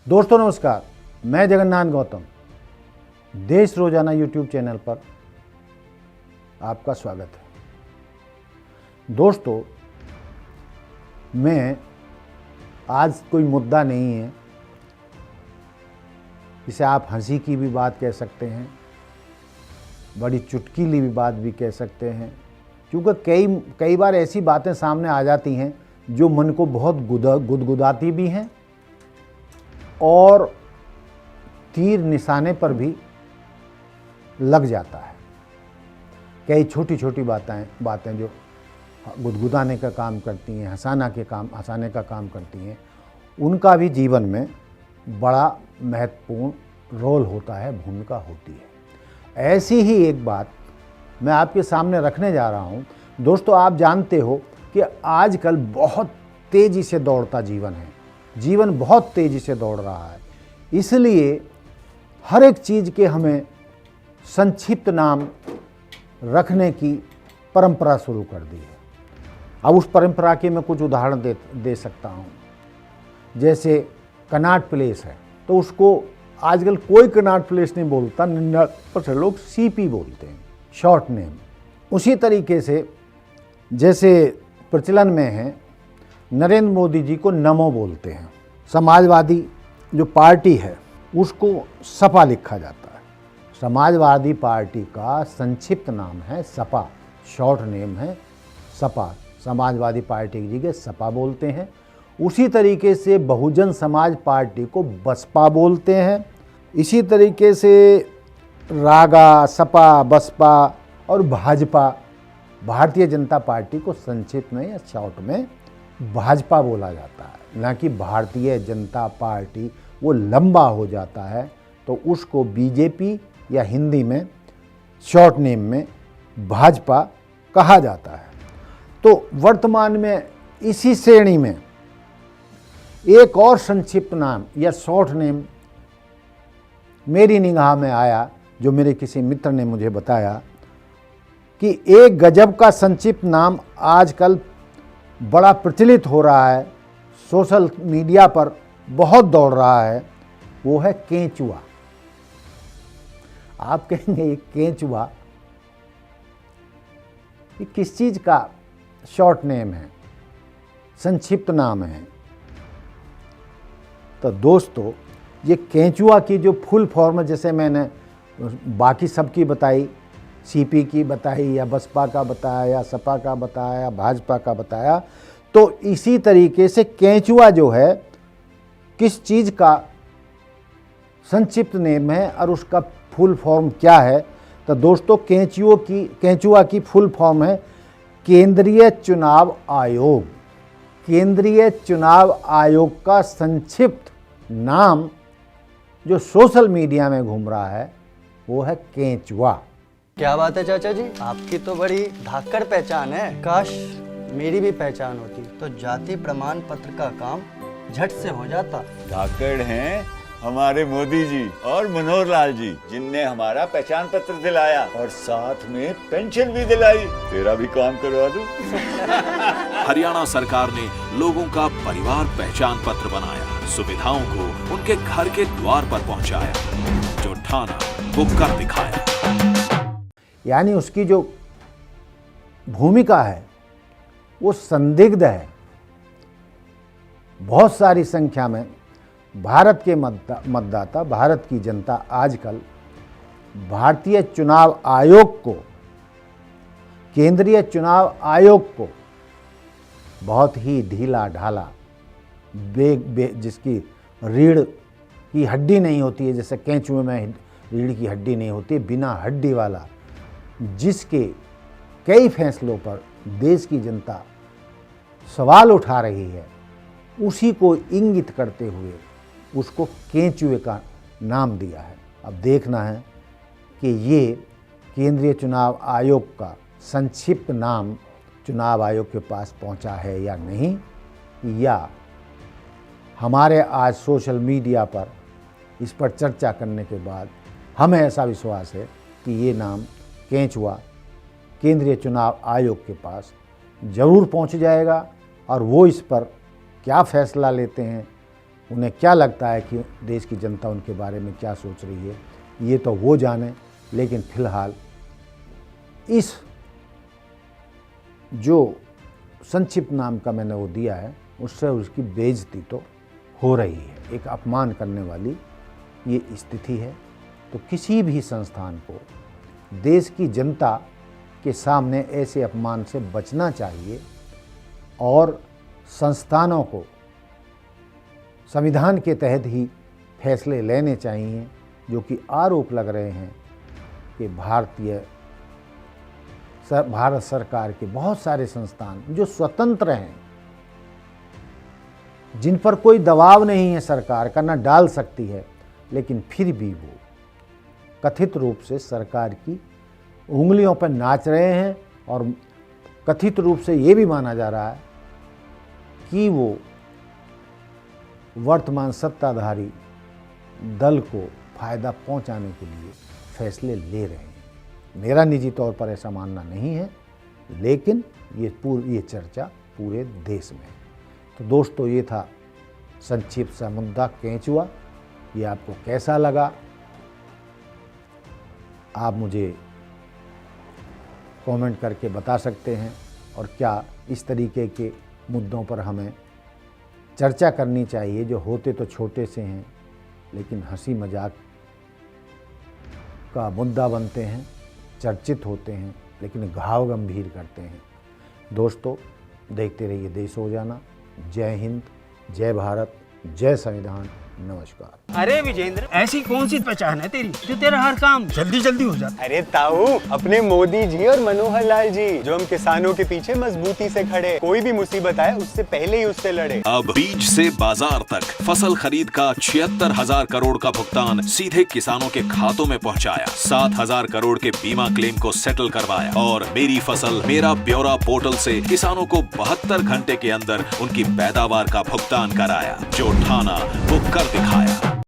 दोस्तों नमस्कार, मैं जगन्नाथ गौतम देश रोजाना यूट्यूब चैनल पर आपका स्वागत है। दोस्तों, मैं आज कोई मुद्दा नहीं है, इसे आप हंसी की भी बात कह सकते हैं, बड़ी चुटकीली भी बात भी कह सकते हैं, क्योंकि कई बार ऐसी बातें सामने आ जाती हैं जो मन को बहुत गुदगुदाती भी हैं और तीर निशाने पर भी लग जाता है। कई छोटी छोटी बातें जो गुदगुदाने का काम करती हैं, हंसाने का काम करती हैं, उनका भी जीवन में बड़ा महत्वपूर्ण रोल होता है, भूमिका होती है। ऐसी ही एक बात मैं आपके सामने रखने जा रहा हूँ। दोस्तों, आप जानते हो कि आजकल बहुत तेज़ी से दौड़ता जीवन है, जीवन बहुत तेज़ी से दौड़ रहा है, इसलिए हर एक चीज़ के हमें संक्षिप्त नाम रखने की परंपरा शुरू कर दी है। अब उस परंपरा के मैं कुछ उदाहरण दे सकता हूँ। जैसे कनॉट प्लेस है, तो उसको आजकल कोई कनॉट प्लेस नहीं बोलता, 99% लोग सीपी बोलते हैं, शॉर्ट नेम। उसी तरीके से जैसे प्रचलन में है, नरेंद्र मोदी जी को नमो बोलते हैं। समाजवादी जो पार्टी है उसको सपा लिखा जाता है। समाजवादी पार्टी का संक्षिप्त नाम है सपा, शॉर्ट नेम है सपा। समाजवादी पार्टी की जगह सपा बोलते हैं। उसी तरीके से बहुजन समाज पार्टी को बसपा बोलते हैं। इसी तरीके से रागा, सपा, बसपा और भाजपा, भारतीय जनता पार्टी को संक्षिप्त में या शॉर्ट में भाजपा बोला जाता है, ना कि भारतीय जनता पार्टी। वो लंबा हो जाता है तो उसको बीजेपी या हिंदी में शॉर्ट नेम में भाजपा कहा जाता है। तो वर्तमान में इसी श्रेणी में एक और संक्षिप्त नाम या शॉर्ट नेम मेरी निगाह में आया, जो मेरे किसी मित्र ने मुझे बताया कि एक गजब का संक्षिप्त नाम आजकल बड़ा प्रचलित हो रहा है, सोशल मीडिया पर बहुत दौड़ रहा है, वो है केंचुआ। आप कहेंगे ये केंचुआ ये किस चीज़ का शॉर्ट नेम है, संक्षिप्त नाम है? तो दोस्तों, ये केंचुआ की जो फुल फॉर्म, जैसे मैंने बाकी सबकी बताई, सीपी की बताई या बसपा का बताया या सपा का बताया या भाजपा का बताया, तो इसी तरीके से केंचुआ जो है किस चीज़ का संक्षिप्त नेम है और उसका फुल फॉर्म क्या है? तो दोस्तों, केंचुआ की फुल फॉर्म है केंद्रीय चुनाव आयोग। केंद्रीय चुनाव आयोग का संक्षिप्त नाम जो सोशल मीडिया में घूम रहा है वो है केंचुआ। क्या बात है चाचा जी, आपकी तो बड़ी धाकड़ पहचान है। काश मेरी भी पहचान होती तो जाति प्रमाण पत्र का काम झट से हो जाता। धाकड़ हैं हमारे मोदी जी और मनोहर लाल जी, जिनने हमारा पहचान पत्र दिलाया और साथ में पेंशन भी दिलाई। तेरा भी काम करवा दूं। हरियाणा सरकार ने लोगों का परिवार पहचान पत्र बनाया, सुविधाओं को उनके घर के द्वार पर पहुंचाया, जो ठाना वो कर दिखाया। यानी उसकी जो भूमिका है वो संदिग्ध है। बहुत सारी संख्या में भारत के मतदाता, भारत की जनता आजकल भारतीय चुनाव आयोग को, केंद्रीय चुनाव आयोग को बहुत ही ढीला ढाला, जिसकी रीढ़ की हड्डी नहीं होती है, जैसे केंचुए में रीढ़ की हड्डी नहीं होती, बिना हड्डी वाला, जिसके कई फैसलों पर देश की जनता सवाल उठा रही है, उसी को इंगित करते हुए उसको केंचुए का नाम दिया है। अब देखना है कि ये केंद्रीय चुनाव आयोग का संक्षिप्त नाम चुनाव आयोग के पास पहुंचा है या नहीं, या हमारे आज सोशल मीडिया पर इस पर चर्चा करने के बाद हमें ऐसा विश्वास है कि ये नाम केंचुआ केंद्रीय चुनाव आयोग के पास ज़रूर पहुंच जाएगा और वो इस पर क्या फैसला लेते हैं, उन्हें क्या लगता है कि देश की जनता उनके बारे में क्या सोच रही है, ये तो वो जाने। लेकिन फिलहाल इस जो संक्षिप्त नाम का मैंने वो दिया है, उससे उसकी बेइज्जती तो हो रही है, एक अपमान करने वाली ये स्थिति है। तो किसी भी संस्थान को देश की जनता के सामने ऐसे अपमान से बचना चाहिए और संस्थानों को संविधान के तहत ही फैसले लेने चाहिए। जो कि आरोप लग रहे हैं कि भारत सरकार के बहुत सारे संस्थान जो स्वतंत्र हैं, जिन पर कोई दबाव नहीं है सरकार करना डाल सकती है, लेकिन फिर भी वो कथित रूप से सरकार की उंगलियों पर नाच रहे हैं और कथित रूप से ये भी माना जा रहा है कि वो वर्तमान सत्ताधारी दल को फायदा पहुंचाने के लिए फैसले ले रहे हैं। मेरा निजी तौर पर ऐसा मानना नहीं है, लेकिन ये चर्चा पूरे देश में है। तो दोस्तों, ये था संक्षिप्त सा मुद्दा केंचुआ। ये आपको कैसा लगा आप मुझे कमेंट करके बता सकते हैं, और क्या इस तरीके के मुद्दों पर हमें चर्चा करनी चाहिए जो होते तो छोटे से हैं लेकिन हंसी मजाक का मुद्दा बनते हैं, चर्चित होते हैं लेकिन घाव गंभीर करते हैं। दोस्तों, देखते रहिए देश हो जाना। जय हिंद, जय भारत, जय संविधान, नमस्कार। अरे विजेंद्र, ऐसी कौन सी पहचान है तेरी जो तेरा हर काम जल्दी जल्दी हो जाता? अरे ताऊ, अपने मोदी जी और मनोहर लाल जी, जो हम किसानों के पीछे मजबूती से खड़े, कोई भी मुसीबत आए उससे पहले ही उससे लड़े। अब बीज से बाजार तक फसल खरीद का 76,000 करोड़ का भुगतान सीधे किसानों के खातों में पहुंचाया। 7,000 करोड़ के बीमा क्लेम को सेटल करवाया और मेरी फसल मेरा ब्यौरा पोर्टल से किसानों को 72 घंटे के अंदर उनकी पैदावार का भुगतान कराया। जो ठाना वो कर दिखाया।